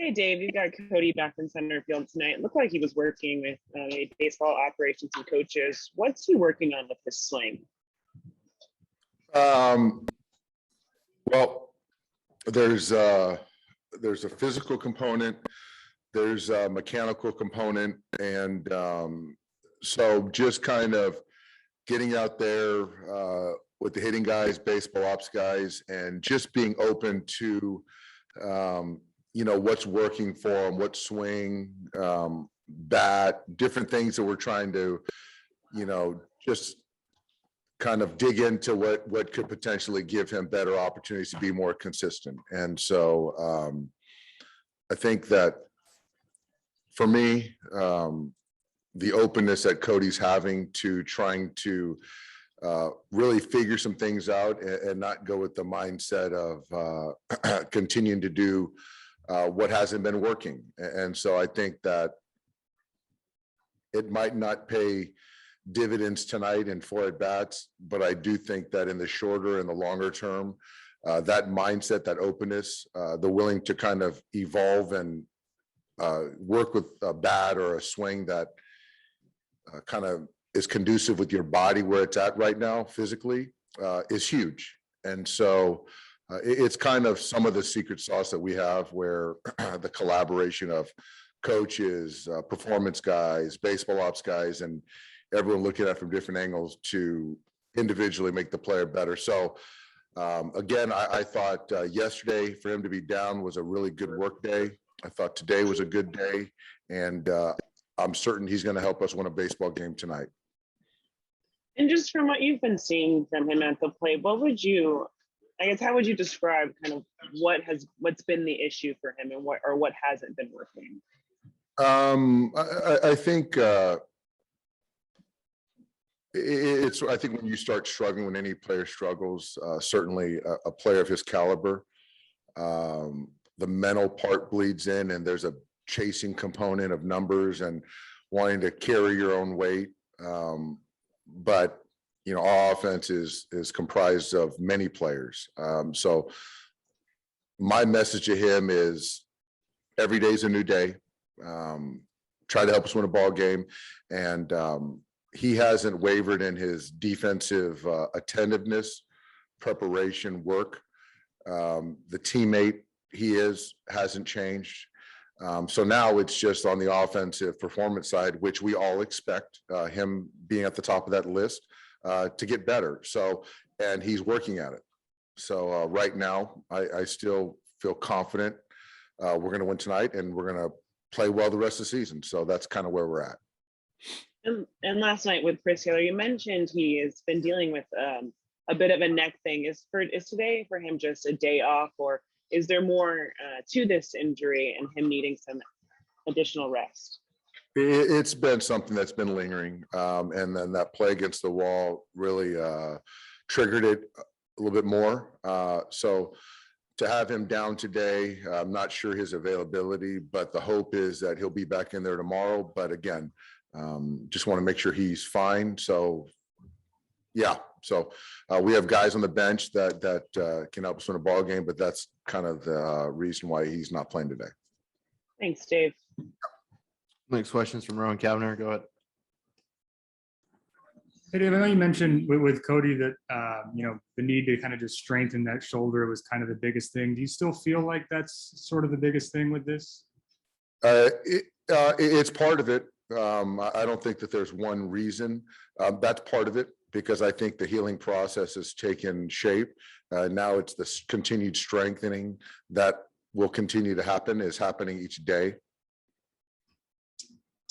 Hey Dave, you've got Cody back in center field tonight. It looked like he was working with baseball operations and coaches. What's he working on with his swing? Um, well, there's a physical component, there's a mechanical component, and so just kind of getting out there with the hitting guys, baseball ops guys, and just being open to what's working for them, what swing, bat, different things that we're trying to just kind of dig into what could potentially give him better opportunities to be more consistent. And so I think that for me, the openness that Cody's having to trying to really figure some things out and not go with the mindset of continuing to do what hasn't been working. And so I think that it might not pay dividends tonight in 4 at-bats, but I do think that in the shorter and the longer term, that mindset, that openness, the willing to kind of evolve and work with a bat or a swing that kind of is conducive with your body where it's at right now physically is huge. And so it's kind of some of the secret sauce that we have, where the collaboration of coaches, performance guys, baseball ops guys, and everyone looking at it from different angles to individually make the player better. So again, I thought yesterday for him to be down was a really good work day. I thought today was a good day, and I'm certain he's going to help us win a baseball game tonight. And just from what you've been seeing from him at the plate, how would you describe kind of what's been the issue for him and what hasn't been working? I think I think when you start struggling, when any player struggles, certainly a player of his caliber, the mental part bleeds in, and there's a chasing component of numbers and wanting to carry your own weight. But our offense is comprised of many players. So my message to him is every day is a new day. Try to help us win a ball game. And he hasn't wavered in his defensive attentiveness, preparation, work. The teammate he hasn't changed. So now it's just on the offensive performance side, which we all expect him being at the top of that list to get better. So, and he's working at it. So right now, I still feel confident we're going to win tonight, and we're going to play well the rest of the season. So that's kind of where we're at. And last night with Chris Taylor, you mentioned he has been dealing with a bit of a neck thing. Is today for him just a day off, or is there more to this injury and him needing some additional rest? It's been something that's been lingering. And then that play against the wall really triggered it a little bit more. So to have him down today, I'm not sure his availability, but the hope is that he'll be back in there tomorrow. But again, just want to make sure he's fine. So yeah, so we have guys on the bench that can help us win a ball game, but that's kind of the reason why he's not playing today. Thanks, Dave. Next questions from Rowan Kavner. Go ahead. Hey, Dave, I know you mentioned with Cody that, the need to kind of just strengthen that shoulder was kind of the biggest thing. Do you still feel like that's sort of the biggest thing with this? It's part of it. I don't think that there's one reason. That's part of it, because I think the healing process has taken shape. Now it's the continued strengthening that will continue to happen, is happening each day.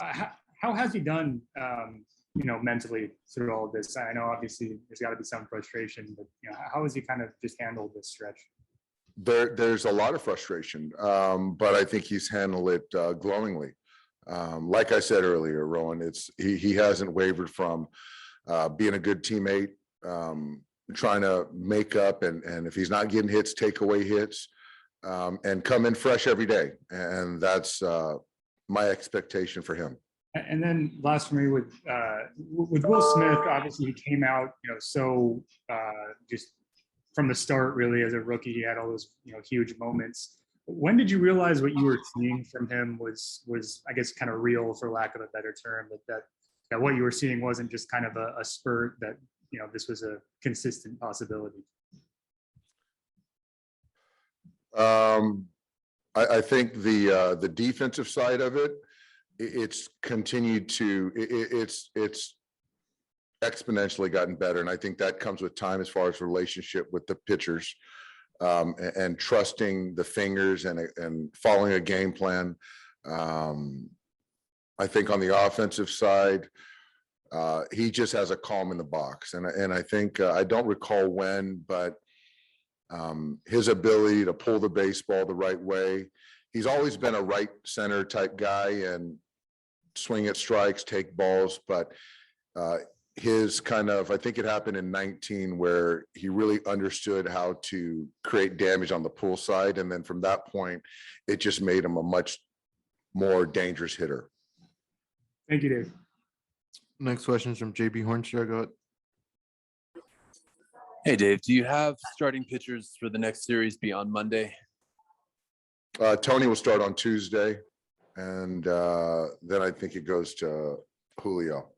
How has he done, mentally through all of this? I know obviously there's got to be some frustration, but how has he kind of just handled this stretch? There's a lot of frustration, but I think he's handled it glowingly. Like I said earlier, Rowan, he hasn't wavered from being a good teammate, trying to make up, and if he's not getting hits, take away hits, and come in fresh every day. And that's my expectation for him. And then last for me with Will Smith, obviously he came out, just from the start, really, as a rookie. He had all those, huge moments. When did you realize what you were seeing from him was I guess kind of real, for lack of a better term, that what you were seeing wasn't just kind of a spurt, that this was a consistent possibility? I think the defensive side of it, it's continued to it's exponentially gotten better, and I think that comes with time as far as relationship with the pitchers, and trusting the fingers and following a game plan. I think on the offensive side, he just has a calm in the box, and I think I don't recall when, but his ability to pull the baseball the right way. He's always been a right center type guy and swing at strikes, take balls, but his kind of, I think it happened in 19 where he really understood how to create damage on the pull side. And then from that point, it just made him a much more dangerous hitter. Thank you, Dave. Next question is from JB Hornstra. Go ahead. Hey, Dave, do you have starting pitchers for the next series beyond Monday? Tony will start on Tuesday, and then I think it goes to Julio.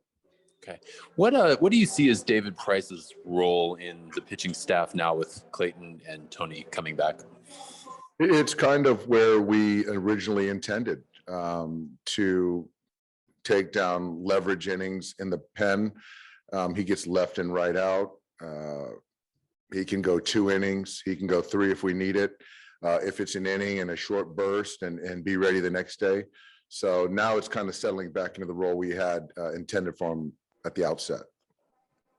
Okay. What do you see as David Price's role in the pitching staff now with Clayton and Tony coming back? It's kind of where we originally intended, to take down leverage innings in the pen. He gets left and right out. He can go 2 innings. He can go 3 if we need it. If it's an inning and a short burst, and be ready the next day. So now it's kind of settling back into the role we had intended for him at the outset.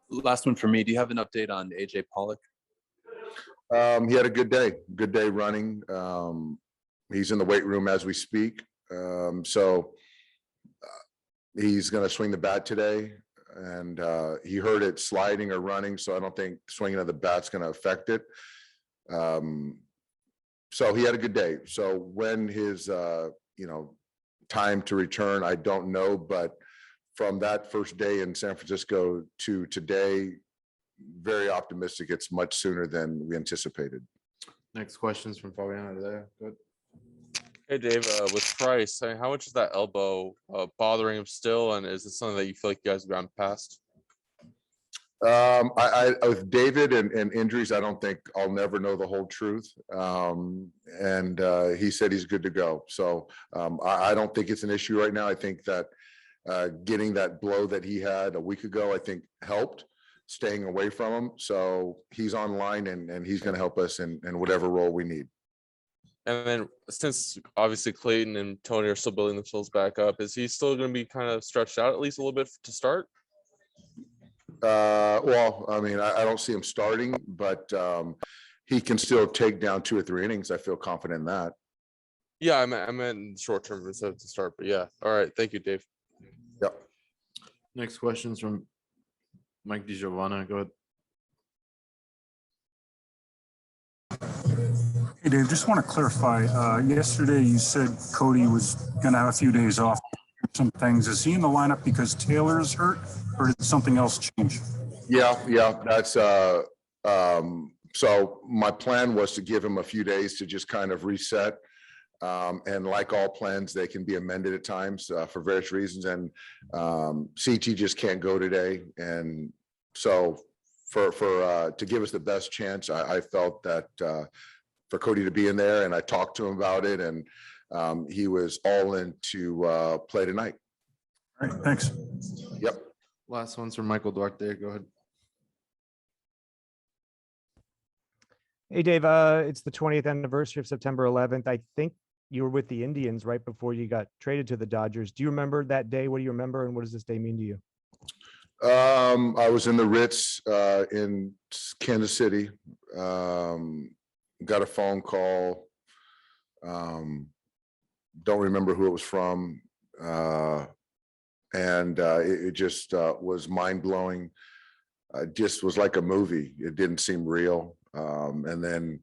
Last one for me. Do you have an update on AJ Pollock? He had a good day running. He's in the weight room as we speak. So he's going to swing the bat today, and he heard it sliding or running. So I don't think swinging of the bat's going to affect it. So he had a good day. So when his, time to return, I don't know, but from that first day in San Francisco to today, very optimistic. It's much sooner than we anticipated. Next questions from Fabiana there. Good. Hey, Dave, with Price, how much is that elbow bothering him still? And is it something that you feel like you guys have gone past? I with David and injuries, I don't think I'll never know the whole truth. And he said he's good to go. So I don't think it's an issue right now. I think that getting that blow that he had a week ago, I think helped staying away from him. So he's online, and he's going to help us in whatever role we need. And then since obviously Clayton and Tony are still building themselves back up, is he still going to be kind of stretched out at least a little bit to start? Well, I mean, I don't see him starting, but he can still take down 2 or 3 innings. I feel confident in that. Yeah, I meant in short term instead of to start, but yeah. All right. Thank you, Dave. Yep. Next questions from Mike DiGiovanna. Go ahead. Hey, Dave, just want to clarify. Yesterday you said Cody was going to have a few days off. Some things. Is he in the lineup because Taylor is hurt, or did something else change? Yeah. That's so my plan was to give him a few days to just kind of reset. And like all plans, they can be amended at times for various reasons. And CT just can't go today. And so for to give us the best chance, I felt that for Cody to be in there, and I talked to him about it, and he was all in to play tonight. All right, thanks. Yep. Last one's from Michael Duarte. Go ahead. Hey, Dave, it's the 20th anniversary of September 11th. I think you were with the Indians right before you got traded to the Dodgers. Do you remember that day? What do you remember? And what does this day mean to you? I was in the Ritz in Kansas City. Got a phone call. Don't remember who it was from. And it just was mind-blowing. Just was like a movie. It didn't seem real. And then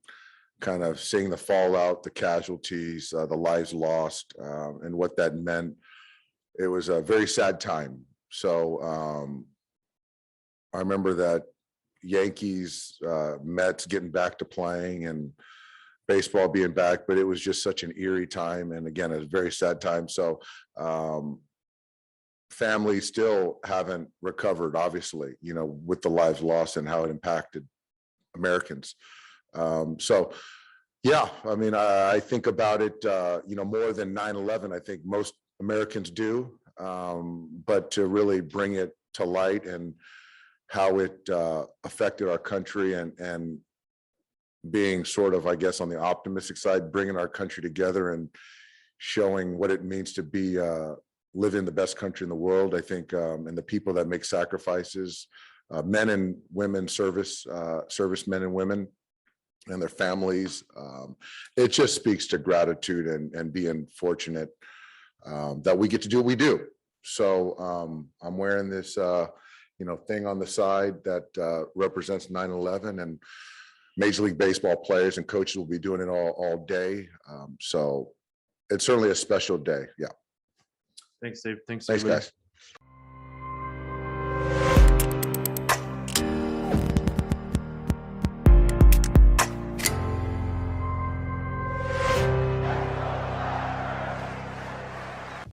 kind of seeing the fallout, the casualties, the lives lost, and what that meant. It was a very sad time. So I remember that Yankees, Mets getting back to playing, and baseball being back, but it was just such an eerie time. And again, a very sad time. So families still haven't recovered, obviously, you know, with the lives lost and how it impacted Americans. So yeah, I mean, I think about it, you know, more than 9/11, I think most Americans do, but to really bring it to light and how it affected our country and being sort of, I guess, on the optimistic side, bringing our country together and showing what it means to be live in the best country in the world, I think, and the people that make sacrifices, men and women, service men and women and their families. It just speaks to gratitude and being fortunate that we get to do what we do. So I'm wearing this, you know, thing on the side that represents 9/11, and Major League Baseball players and coaches will be doing it all day. So it's certainly a special day. Yeah. Thanks, Dave. Thanks, Thanks, everybody. guys.